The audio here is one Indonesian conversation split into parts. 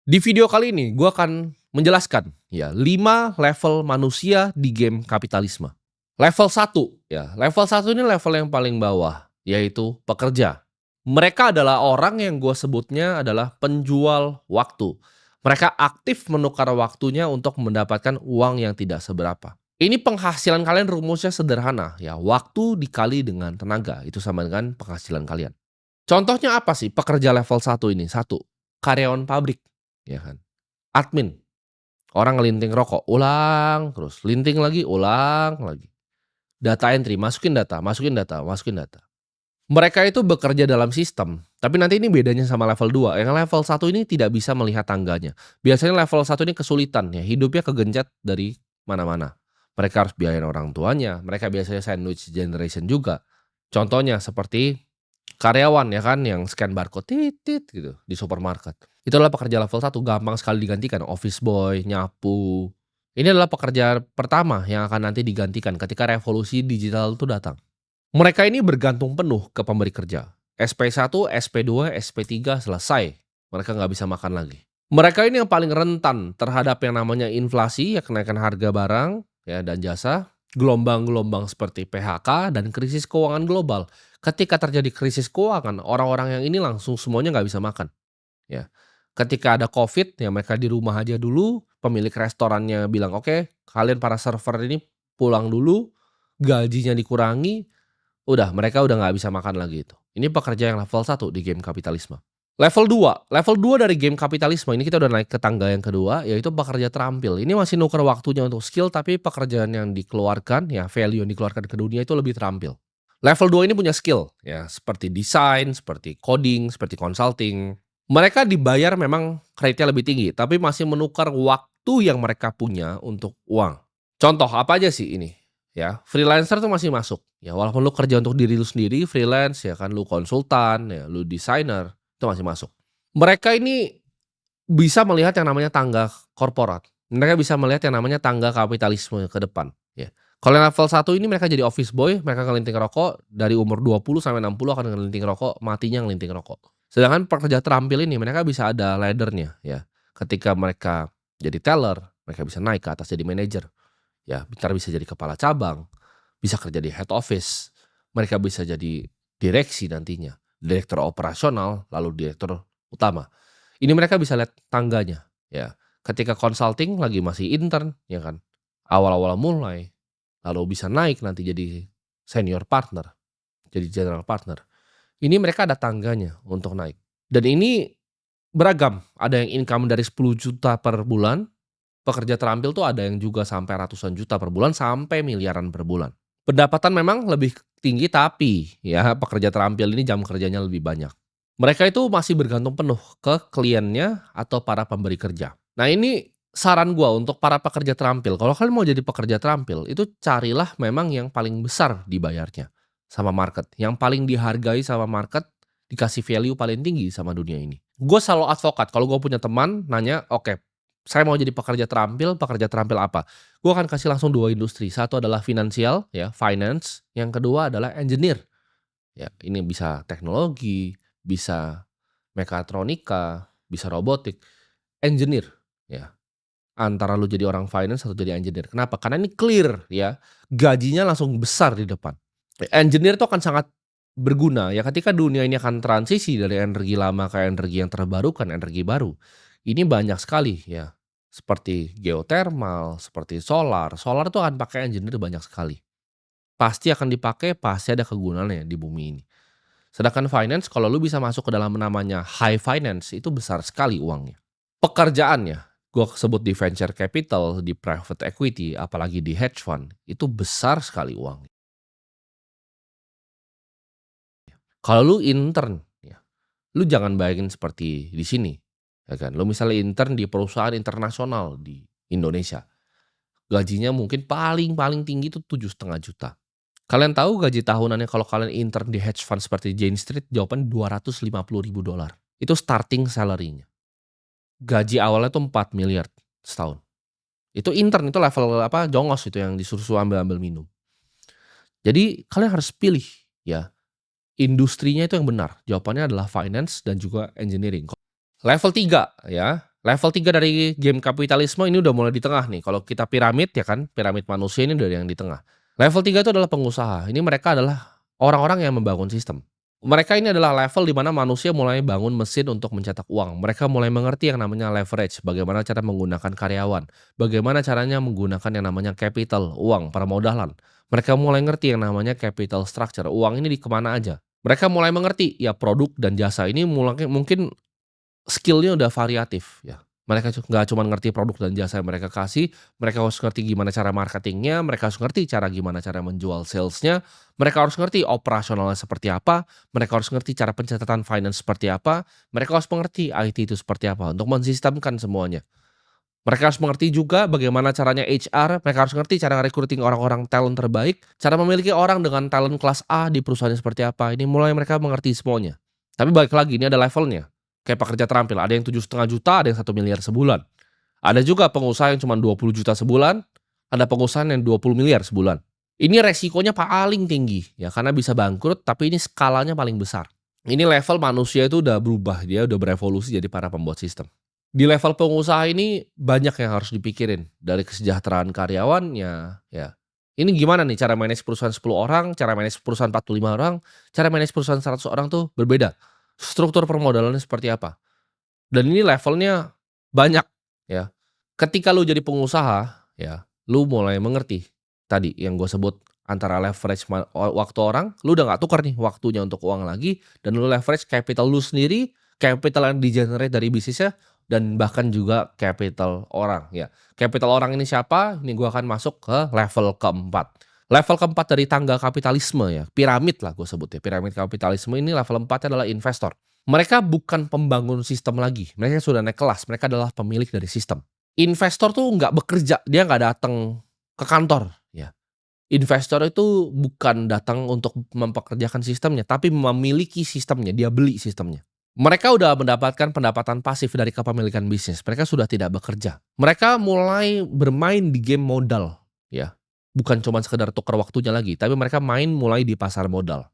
Di video kali ini gue akan menjelaskan ya 5 level manusia di game kapitalisme. Level satu ya, level satu ini level yang paling bawah, yaitu pekerja. Mereka adalah orang yang gue sebutnya adalah penjual waktu. Mereka aktif menukar waktunya untuk mendapatkan uang yang tidak seberapa. Ini penghasilan kalian rumusnya sederhana ya, waktu dikali dengan tenaga, itu sama dengan penghasilan kalian. Contohnya apa sih pekerja level satu ini? Satu, karyawan pabrik, ya kan. Admin, orang ngelinting rokok, ulang terus, linting lagi, ulang lagi. Data entry, masukin data masukin data masukin data. Mereka itu bekerja dalam sistem, tapi nanti ini bedanya sama level 2. Yang level satu ini tidak bisa melihat tangganya. Biasanya level satu ini kesulitan ya, hidupnya kegencet dari mana-mana. Mereka harus biayain orang tuanya, mereka biasanya sandwich generation juga. Contohnya seperti karyawan ya kan yang scan barcode tit tit gitu di supermarket. Itu adalah pekerja level satu, gampang sekali digantikan, office boy, nyapu. Ini adalah pekerjaan pertama yang akan nanti digantikan ketika revolusi digital itu datang. Mereka ini bergantung penuh ke pemberi kerja. SP1, SP2, SP3 selesai. Mereka nggak bisa makan lagi. Mereka ini yang paling rentan terhadap yang namanya inflasi, ya kenaikan harga barang ya dan jasa, gelombang-gelombang seperti PHK dan krisis keuangan global. Ketika terjadi krisis keuangan, orang-orang yang ini langsung semuanya nggak bisa makan. Ya, ketika ada COVID, ya mereka di rumah aja dulu. Pemilik restorannya bilang, oke, kalian para server ini pulang dulu, gajinya dikurangi. Udah, mereka udah nggak bisa makan lagi itu. Ini pekerja yang level satu di game kapitalisme. Level 2 dari game kapitalisme ini kita udah naik ke tangga yang kedua, yaitu pekerja terampil. Ini masih nuker waktunya untuk skill, tapi pekerjaan yang dikeluarkan, ya value yang dikeluarkan ke dunia itu lebih terampil. Level 2 ini punya skill, ya seperti desain, seperti coding, seperti consulting. Mereka dibayar memang rate-nya lebih tinggi, tapi masih menukar waktu yang mereka punya untuk uang. Contoh apa aja sih ini? Ya, freelancer tuh masih masuk. Ya, walaupun lu kerja untuk diri lu sendiri, freelance ya kan, lu konsultan, ya lu desainer, itu masih masuk. Mereka ini bisa melihat yang namanya tangga korporat. Mereka bisa melihat yang namanya tangga kapitalisme ke depan, ya. Kalau yang level satu ini mereka jadi office boy, mereka ngelinting rokok dari umur 20 sampai 60 akan ngelinting rokok, matinya ngelinting rokok. Sedangkan pekerja terampil ini mereka bisa ada ladder-nya ya. Ketika mereka jadi teller, mereka bisa naik ke atas jadi manajer. Ya, entar bisa jadi kepala cabang, bisa kerja di head office, mereka bisa jadi direksi nantinya, direktur operasional, lalu direktur utama. Ini mereka bisa lihat tangganya, ya. Ketika consulting lagi masih intern, ya kan, awal-awal mulai, lalu bisa naik nanti jadi senior partner, jadi general partner. Ini mereka ada tangganya untuk naik. Dan ini beragam, ada yang income dari 10 juta per bulan. Pekerja terampil tuh ada yang juga sampai ratusan juta per bulan, sampai miliaran per bulan. Pendapatan memang lebih tinggi, tapi ya pekerja terampil ini jam kerjanya lebih banyak. Mereka itu masih bergantung penuh ke kliennya atau para pemberi kerja. Nah ini saran gua untuk para pekerja terampil, kalau kalian mau jadi pekerja terampil, itu carilah memang yang paling besar dibayarnya sama market, yang paling dihargai sama market, dikasih value paling tinggi sama dunia ini. Gue selalu advokat kalau gue punya teman nanya, "Oke, saya mau jadi pekerja terampil apa?" Gue akan kasih langsung 2 industri, satu adalah finansial ya, finance, yang kedua adalah engineer. Ya, ini bisa teknologi, bisa mekatronika, bisa robotik. Engineer, ya. Antara lu jadi orang finance atau jadi engineer. Kenapa? Karena ini clear ya, gajinya langsung besar di depan. Engineer itu akan sangat berguna ya ketika dunia ini akan transisi dari energi lama ke energi yang terbarukan, energi baru. Ini banyak sekali ya, seperti geothermal, seperti solar. Solar itu akan pakai engineer banyak sekali. Pasti akan dipakai, pasti ada kegunaannya di bumi ini. Sedangkan finance kalau lu bisa masuk ke dalam namanya high finance itu besar sekali uangnya. Pekerjaannya, gua sebut di venture capital, di private equity, apalagi di hedge fund, itu besar sekali uangnya. Kalau lu intern ya, lu jangan bayangin seperti di sini, ya kan. Lu misalnya intern di perusahaan internasional di Indonesia, gajinya mungkin paling paling tinggi itu 7,5 juta. Kalian tahu gaji tahunannya kalau kalian intern di hedge fund seperti Jane Street? Jawaban $250.000. Itu starting salary-nya. Gaji awalnya tuh 4 miliar setahun. Itu intern, itu level apa, jongos itu yang disuruh-suruh ambil-ambil minum. Jadi kalian harus pilih ya, industrinya itu yang benar. Jawabannya adalah finance dan juga engineering. Level 3 ya, Level 3 dari game kapitalisme ini udah mulai di tengah nih. Kalau kita piramid ya kan, piramid manusia ini dari yang di tengah. Level 3 itu adalah pengusaha. Ini mereka adalah orang-orang yang membangun sistem. Mereka ini adalah level di mana manusia mulai bangun mesin untuk mencetak uang. Mereka mulai mengerti yang namanya leverage, bagaimana cara menggunakan karyawan, bagaimana caranya menggunakan yang namanya capital, uang, permodalan. Mereka mulai ngerti yang namanya capital structure, uang ini di kemana aja. Mereka mulai mengerti ya produk dan jasa ini mulai mungkin skill-nya udah variatif ya. Mereka nggak cuma ngerti produk dan jasa yang mereka kasih, mereka harus ngerti gimana cara marketingnya, mereka harus ngerti gimana cara menjual salesnya, mereka harus ngerti operasionalnya seperti apa, mereka harus ngerti cara pencatatan finance seperti apa, mereka harus mengerti IT itu seperti apa untuk mensistemkan semuanya. Mereka harus mengerti juga bagaimana caranya HR, mereka harus ngerti cara recruiting orang-orang talent terbaik, cara memiliki orang dengan talent kelas A di perusahaannya seperti apa, ini mulai mereka mengerti semuanya. Tapi balik lagi, ini ada levelnya. Kayak pekerja terampil, ada yang 7,5 juta, ada yang 1 miliar sebulan. Ada juga pengusaha yang cuma 20 juta sebulan, ada pengusaha yang 20 miliar sebulan. Ini resikonya paling tinggi, ya karena bisa bangkrut, tapi ini skalanya paling besar. Ini level manusia itu udah berubah, dia udah berevolusi jadi para pembuat sistem. Di level pengusaha ini banyak yang harus dipikirin, dari kesejahteraan karyawannya, ya. Ini gimana nih cara manage perusahaan 10 orang, cara manage perusahaan 45 orang, cara manage perusahaan 100 orang tuh berbeda. Struktur permodalannya seperti apa. Dan ini levelnya banyak, ya. Ketika lu jadi pengusaha, ya, lu mulai mengerti tadi yang gue sebut antara leverage waktu orang, lu udah nggak tukar nih waktunya untuk uang lagi, dan lu leverage capital lu sendiri, capital yang di-generate dari bisnisnya, dan bahkan juga capital orang, ya. Capital orang ini siapa? Ini gue akan masuk ke level keempat. Level keempat dari tangga kapitalisme ya, piramid lah gue sebut ya, piramid kapitalisme ini level 4 adalah investor. Mereka bukan pembangun sistem lagi, mereka sudah naik kelas, mereka adalah pemilik dari sistem. Investor tuh nggak bekerja, dia nggak datang ke kantor ya. Investor itu bukan datang untuk mempekerjakan sistemnya, tapi memiliki sistemnya, dia beli sistemnya. Mereka udah mendapatkan pendapatan pasif dari kepemilikan bisnis, mereka sudah tidak bekerja. Mereka mulai bermain di game modal, ya. Bukan cuma sekedar tukar waktunya lagi, tapi mereka main mulai di pasar modal.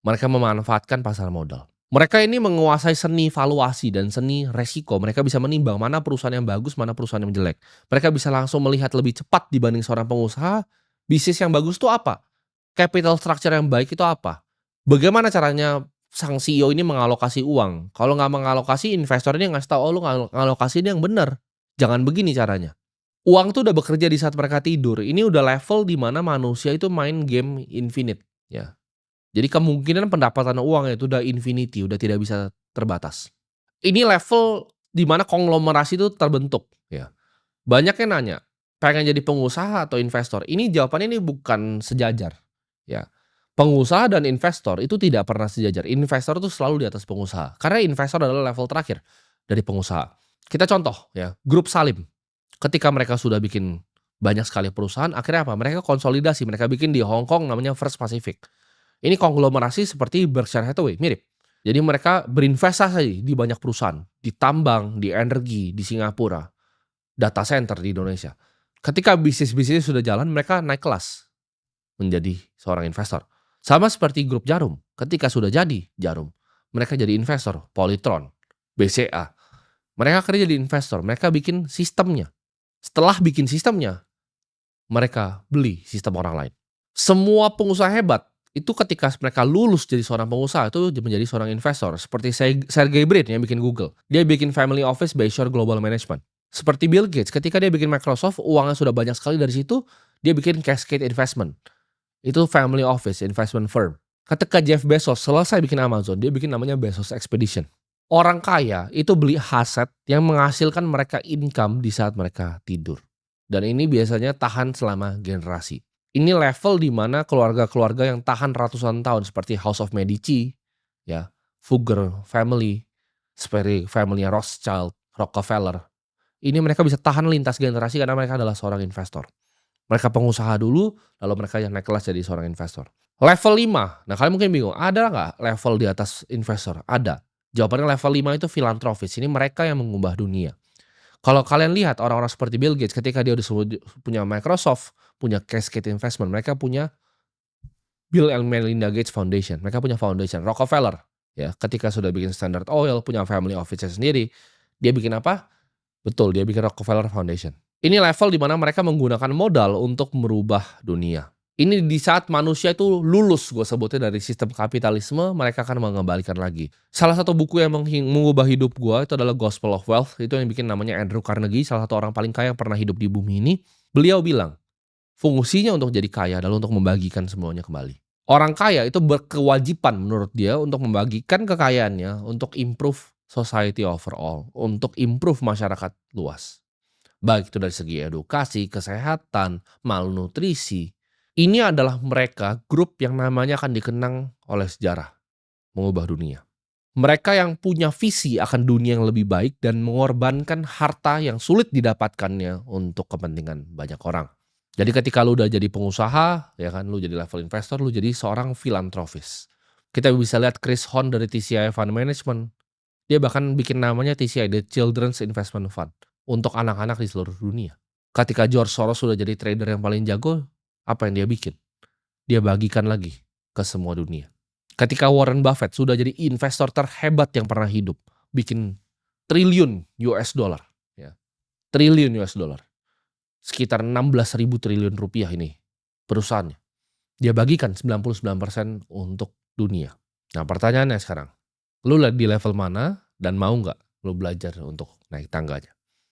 Mereka memanfaatkan pasar modal. Mereka ini menguasai seni valuasi dan seni resiko. Mereka bisa menimbang mana perusahaan yang bagus, mana perusahaan yang jelek. Mereka bisa langsung melihat lebih cepat dibanding seorang pengusaha, bisnis yang bagus itu apa? Capital structure yang baik itu apa? Bagaimana caranya sang CEO ini mengalokasi uang? Kalau nggak mengalokasi, investor ini ngasih tahu, oh lu ngalokasi ini yang benar. Jangan begini caranya. Uang tuh udah bekerja di saat mereka tidur. Ini udah level di mana manusia itu main game infinite, ya. Jadi kemungkinan pendapatan uang itu udah infinity, udah tidak bisa terbatas. Ini level di mana konglomerasi itu terbentuk, ya. Banyak yang nanya, pengen jadi pengusaha atau investor? Ini jawabannya ini bukan sejajar, ya. Pengusaha dan investor itu tidak pernah sejajar. Investor itu selalu di atas pengusaha. Karena investor adalah level terakhir dari pengusaha. Kita contoh ya, Grup Salim. Ketika mereka sudah bikin banyak sekali perusahaan, akhirnya apa? Mereka konsolidasi, mereka bikin di Hong Kong namanya First Pacific. Ini konglomerasi seperti Berkshire Hathaway, mirip. Jadi mereka berinvestasi di banyak perusahaan, di tambang, di energi, di Singapura, data center di Indonesia. Ketika bisnis-bisnis sudah jalan, mereka naik kelas menjadi seorang investor. Sama seperti grup Jarum, ketika sudah jadi Jarum, mereka jadi investor, Polytron, BCA. Mereka kerja jadi investor, mereka bikin sistemnya. Setelah bikin sistemnya, mereka beli sistem orang lain. Semua pengusaha hebat, itu ketika mereka lulus jadi seorang pengusaha, itu menjadi seorang investor. Seperti Sergey Brin yang bikin Google. Dia bikin family office Bayshore Global Management. Seperti Bill Gates, ketika dia bikin Microsoft, uangnya sudah banyak sekali dari situ, dia bikin Cascade Investment. Itu family office, investment firm. Ketika Jeff Bezos selesai bikin Amazon, dia bikin namanya Bezos Expedition. Orang kaya itu beli aset yang menghasilkan mereka income di saat mereka tidur. Dan ini biasanya tahan selama generasi. Ini level di mana keluarga-keluarga yang tahan ratusan tahun seperti House of Medici, ya, Fugger family, seperti family Rothschild, Rockefeller. Ini mereka bisa tahan lintas generasi karena mereka adalah seorang investor. Mereka pengusaha dulu, lalu mereka yang naik kelas jadi seorang investor. Level 5, nah kalian mungkin bingung, ada nggak level di atas investor? Ada. Jawabannya level 5 itu filantropis, ini mereka yang mengubah dunia. Kalau kalian lihat orang-orang seperti Bill Gates ketika dia udah punya Microsoft, punya Cascade Investment, mereka punya Bill and Melinda Gates Foundation, mereka punya foundation. Rockefeller, ya ketika sudah bikin Standard Oil, punya family office sendiri, dia bikin apa? Betul, dia bikin Rockefeller Foundation. Ini level di mana mereka menggunakan modal untuk merubah dunia. Ini di saat manusia itu lulus, gue sebutnya, dari sistem kapitalisme, mereka akan mengembalikan lagi. Salah satu buku yang mengubah hidup gue itu adalah Gospel of Wealth. Itu yang bikin namanya Andrew Carnegie, salah satu orang paling kaya yang pernah hidup di bumi ini. Beliau bilang, fungsinya untuk jadi kaya adalah untuk membagikan semuanya kembali. Orang kaya itu berkewajiban menurut dia untuk membagikan kekayaannya untuk improve society overall, untuk improve masyarakat luas. Baik itu dari segi edukasi, kesehatan, malnutrisi. Ini adalah mereka grup yang namanya akan dikenang oleh sejarah, mengubah dunia. Mereka yang punya visi akan dunia yang lebih baik dan mengorbankan harta yang sulit didapatkannya untuk kepentingan banyak orang. Jadi ketika lu udah jadi pengusaha, ya kan, lu jadi level investor, lu jadi seorang filantropis. Kita bisa lihat Chris Horn dari TCI Fund Management. Dia bahkan bikin namanya TCI, The Children's Investment Fund, untuk anak-anak di seluruh dunia. Ketika George Soros sudah jadi trader yang paling jago, apa yang dia bikin? Dia bagikan lagi ke semua dunia. Ketika Warren Buffett sudah jadi investor terhebat yang pernah hidup, bikin triliun US dollar, ya. Triliun US dollar. Sekitar 16.000 triliun rupiah ini perusahaannya. Dia bagikan 99% untuk dunia. Nah, pertanyaannya sekarang, lu di level mana dan mau nggak lu belajar untuk naik tangganya?